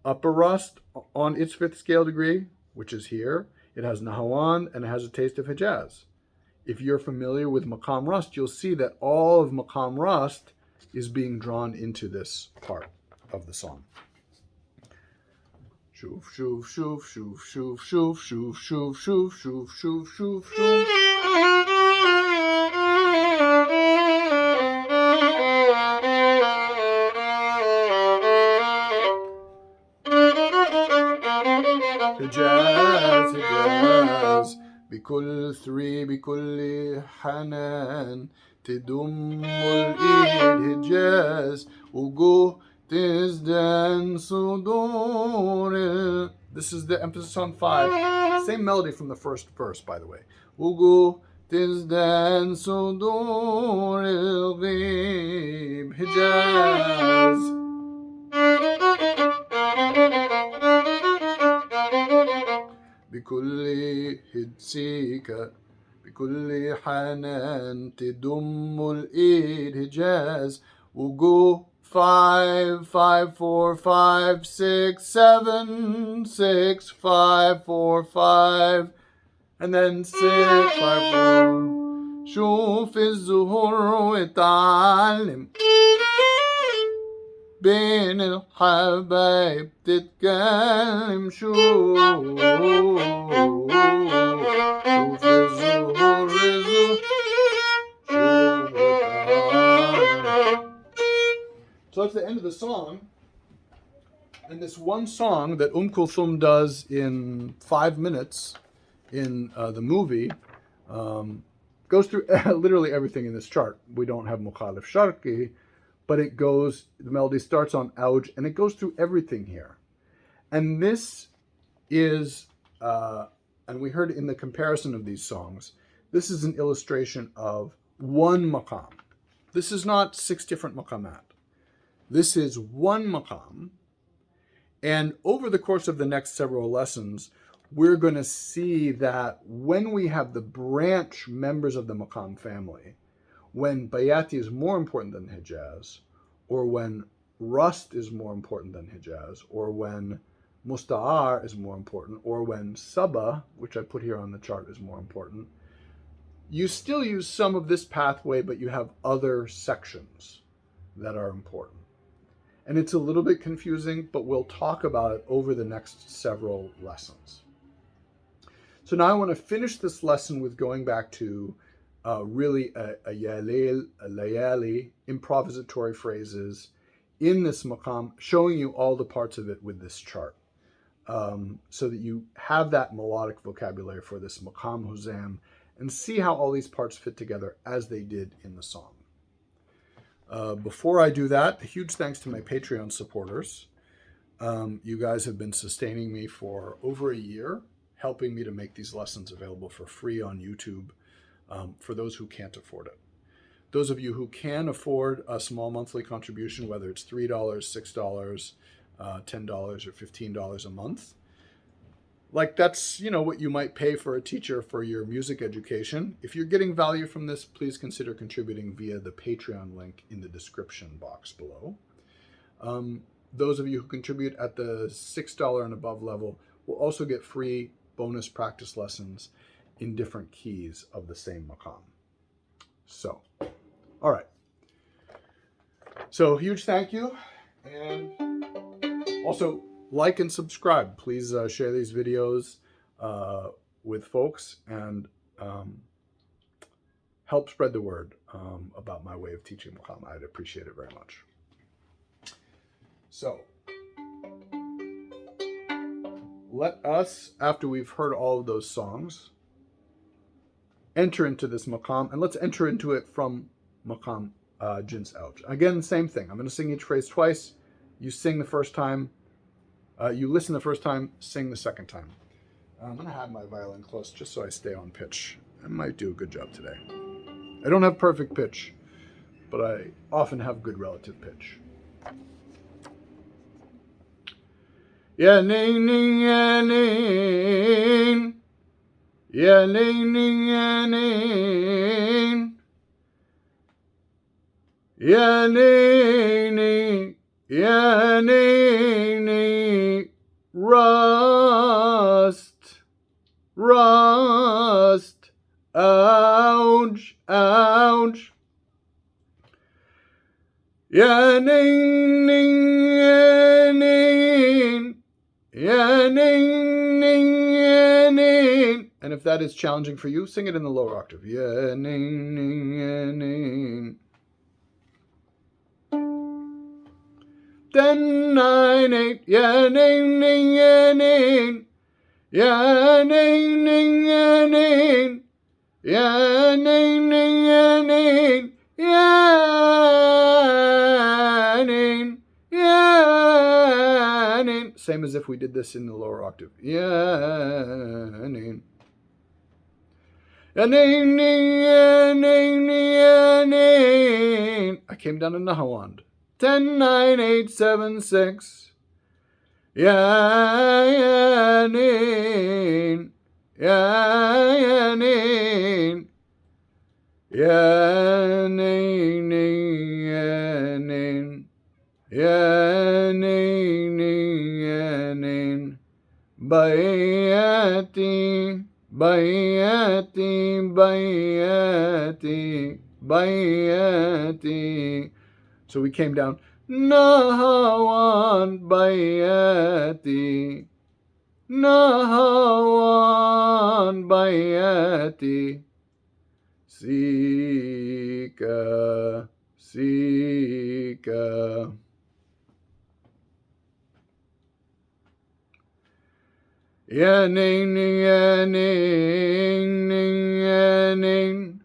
upper rust on its 5th scale degree, which is here. It has Nahawan and it has a taste of Hijaz. If you're familiar with Maqam rust, you'll see that all of Maqam rust is being drawn into this part of the song. Shoof, shoof, shoof, shoof, shoof, shoof, shoof, shoof, shoof, shoof, shoof, shoof, shoof. Hijaz, Hijaz, بكل 3 بكل حنان تضم الإيد Hijaz وجوه تزدان صدور. This is the emphasis on 5. Same melody from the first verse, by the way. وجوه تزدان صدور الغيب Hijaz. بكل هدسيك بكل حنان تضم الإيد Hijaz وجوه 5 5 4 5 6 7 6 5 4 5 and then 6 5 4. شوف الزهور واتعلم بين الحبايب تتكلم شوف الزهور So that's the end of the song. And this one song that Kulthum does in 5 minutes in the movie goes through literally everything in this chart. We don't have Mukhalif Sharqi, but it goes, the melody starts on Auj, and it goes through everything here. And this is, and we heard in the comparison of these songs, this is an illustration of one maqam. This is not 6 different maqamat. This is one maqam. And over the course of the next several lessons, we're going to see that when we have the branch members of the maqam family, when Bayati is more important than Hijaz, or when Rust is more important than Hijaz, or when Musta'ar is more important, or when Saba, which I put here on the chart, is more important, you still use some of this pathway, but you have other sections that are important. And it's a little bit confusing, but we'll talk about it over the next several lessons. So now I want to finish this lesson with going back to really a layali, improvisatory phrases in this maqam, showing you all the parts of it with this chart, so that you have that melodic vocabulary for this Maqam Huzam and see how all these parts fit together as they did in the song. Before I do that, a huge thanks to my Patreon supporters. You guys have been sustaining me for over a year, helping me to make these lessons available for free on YouTube for those who can't afford it. Those of you who can afford a small monthly contribution, whether it's $3, $6, $10, or $15 a month, like that's, what you might pay for a teacher for your music education. If you're getting value from this, please consider contributing via the Patreon link in the description box below. Those of you who contribute at the $6 and above level will also get free bonus practice lessons in different keys of the same maqam. So, all right. So, huge thank you. And also, like and subscribe. Please share these videos with folks and help spread the word about my way of teaching maqam. I'd appreciate it very much. So let us, after we've heard all of those songs, enter into this maqam, and let's enter into it from maqam jins ouj. Again, same thing. I'm going to sing each phrase twice. You sing the first time. You listen the first time, sing the second time. I'm going to have my violin close just so I stay on pitch. I might do a good job today. I don't have perfect pitch, but I often have good relative pitch. Ya ning ning ya ning. Ya ning ning ya ning. Ya ning ning. Ya ning ning. Rust. Rust. Ouch. Ouch. Ya ning ning ya ning. Ya ning ning ya ning. And if that is challenging for you, sing it in the lower octave. Ya ning ning ya ning. 10, 9, 8. Ya ning ning ya ning. Ya ning ning ya ning. Ya ning ning ya ning. Ya ning. Ya ning. Same as if we did this in the lower octave. Ya ning. Ya ning ning ya ning ya ning. I came down in Nahawand. 10, 9, 8, 7, 6. Ya ning. Ya ning. Ya ning ning ya ning. Ya ning ning ya ning. Bayati. Bayati. Bayati. Bayati. So we came down. Nahawan bayati. Nahawan bayati. Sika. Sika. Ya ning ning ya ning ning ya ning.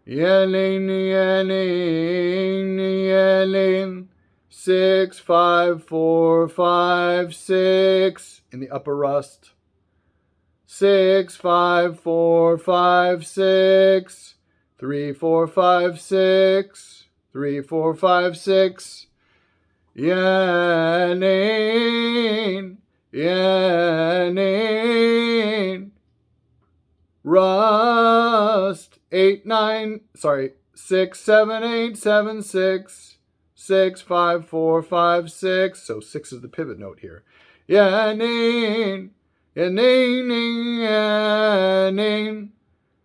Ya ning ning ya ning ning ya ning. 6, 5, 4, 5, 6 in the upper rust. 6, 5, 4, 5, 6. 3, 4, 5, 6. 3, 4, 5, 6. Ya ning. Ya ning. Rust. 8, 9. Sorry. 6, 7, 8, 7, 6. 6, 5, 4, 5, 6. So 6 is the pivot note here. Ya ning. Ya ning ning ya ning.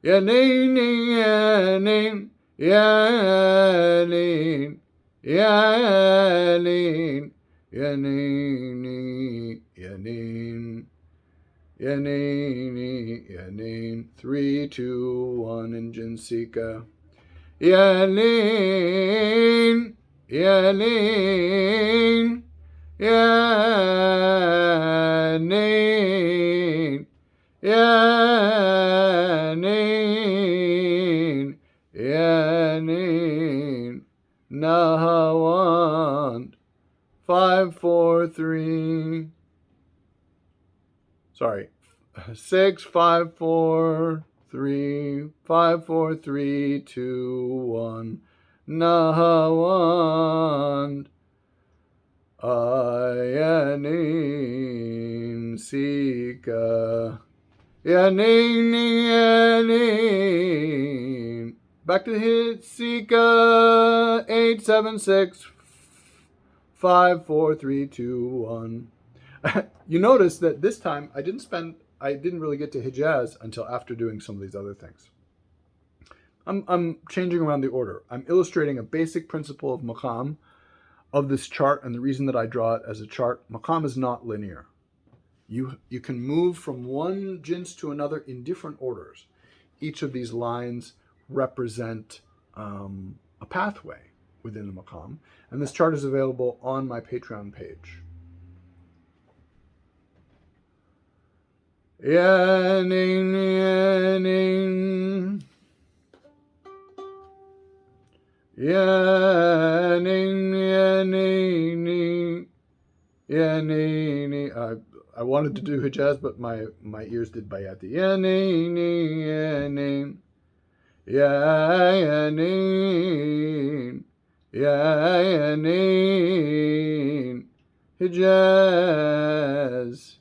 Ya ning ning ya ning. Ya ning. Ya ning. Ya ning ning. Ya ning. Ya ning ning. Ya ning. 3, 2, 1 in Jinsika. Ya ning. Ya ning. Ya ning. Ya ning. Ya ning. Nahawand. 5, 4, 3. Sorry. 6, 5, 4, 3. 5, 4, 3, 2, 1. Nahawand. Ayanin Sika. Yanin Yanin. Back to the hit. Sika. 8, 7, 6. 5, 4, 3, 2, 1. You notice that this time I didn't really get to Hijaz until after doing some of these other things. I'm changing around the order. I'm illustrating a basic principle of maqam, of this chart, and the reason that I draw it as a chart. Maqam is not linear. You can move from one jins to another in different orders. Each of these lines represent a pathway within the Maqam. And this chart is available on my Patreon page. Ya ning ya ning, ya ning ya ning ning, ya ning ning. I wanted to do Hijaz, but my ears did Bayati. Ya ning ning ya ning, ya ning, ya ning. Hijaz.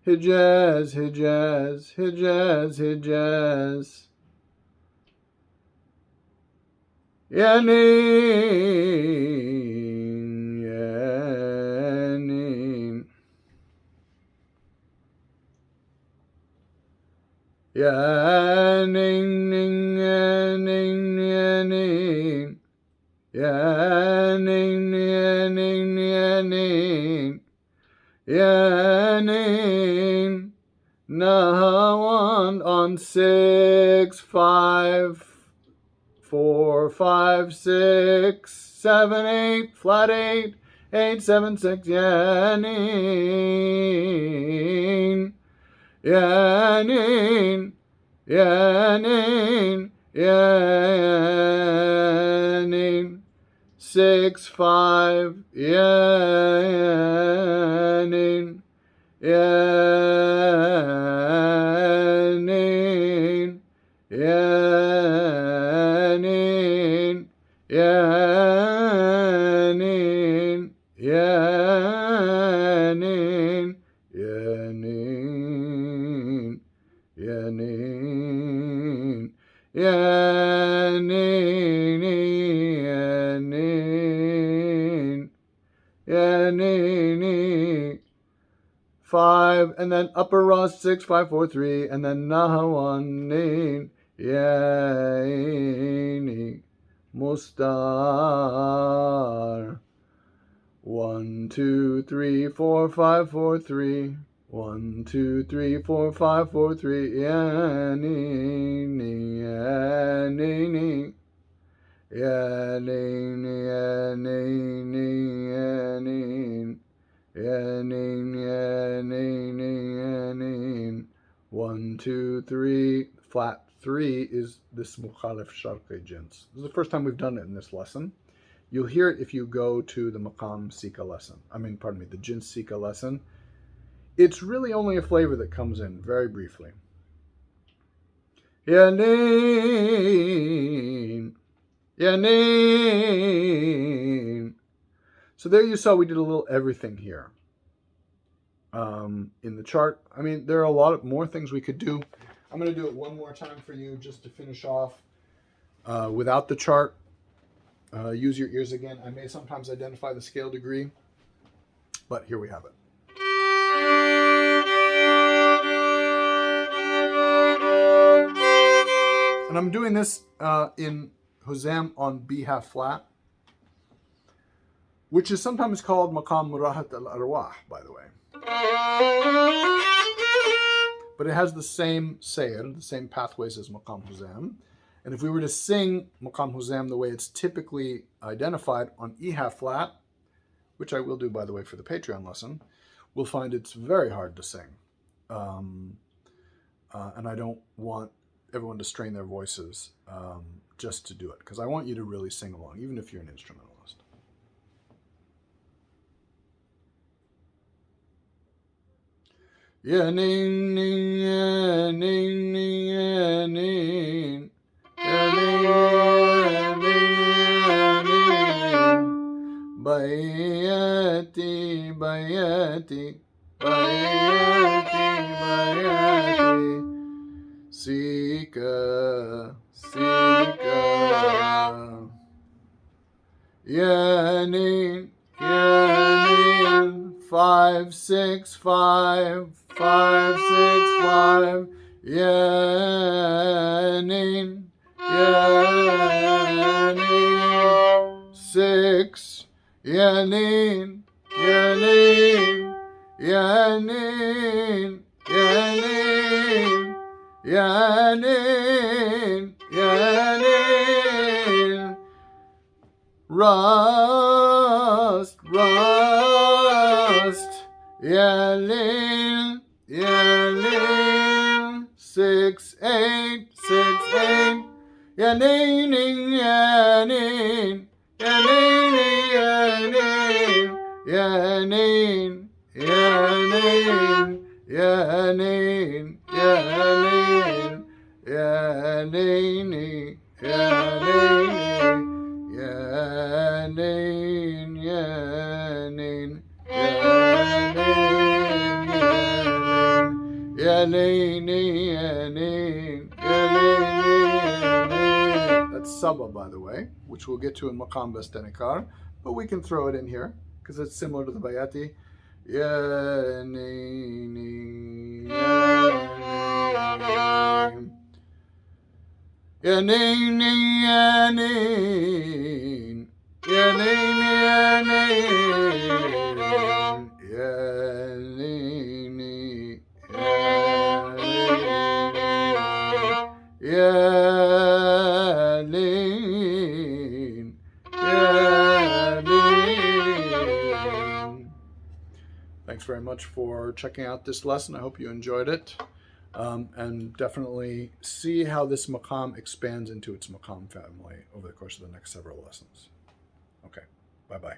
Hijaz, Hijaz, Hijaz, Hijaz. Yanin, Yanin. Yanin, Yanin, Yanin. Yanin, Yanin, Yanin. Yanin. Nahawan on 6, 5, 4, 5, 6, 7, 8, flat 8, 8, 7, 6, Yanin, Yanin, Yanin, Yanin, 6, 5, Yanin, Yanin, Yanin, Yanin, Yanin, Yanin, Yanin, Yanin, Yanin, 5, and then upper Ras 6, 5, 4, 3, and then Nahawanin, Yaini, Mustar. 1, 2, 3, 4, 5, 4, 3. 1, 2, 3, 4, 5, 4, 3. Yanini, yanini. Yanini, yanini, yanini. Yanin, yanin, yanin. 1, 2, 3. Flat 3 is this Mukhalif Sharqi Jins. This is the first time we've done it in this lesson. You'll hear it if you go to the Maqam Sika lesson. The Jins Sika lesson. It's really only a flavor that comes in very briefly. Yanin, yanin. So there you saw we did a little everything here in the chart. There are a lot of more things we could do. I'm going to do it one more time for you just to finish off without the chart. Use your ears again. I may sometimes identify the scale degree, but here we have it. And I'm doing this in Huzam on B half flat, which is sometimes called Maqam Murahat al-Arwah, by the way. But it has the same sayr, the same pathways as Maqam Huzam. And if we were to sing Maqam Huzam the way it's typically identified on E half flat, which I will do, by the way, for the Patreon lesson, we'll find it's very hard to sing. And I don't want everyone to strain their voices just to do it, because I want you to really sing along, even if you're an instrumentalist. Ya ning ning ya ning ning ya ning ya ning ya ning ya ning bayati bayati bayati bayati sika sika ya ning 5, 6, 5, 5, 6, 5. Yanin, yanin. 6. Yanin, yanin, yanin, yanin, yanin, yanin. rust, rust, yelling, yelling, 6 8 6 8, yelling, yelling, yelling, yelling, yelling, yelling, yelling, yelling, yelling, Yanin, yanin, yanin, yanin, yanin, yanin. That's Saba, by the way, which we'll get to in Maqam Lesson, but we can throw it in here because it's similar to the Bayati. Yanin, yanin. Yanin, yanin, yanin, yanin, yanin, yanin, yanin. Thanks very much for checking out this lesson. I hope you enjoyed it. And definitely see how this maqam expands into its maqam family over the course of the next several lessons. Okay, bye-bye.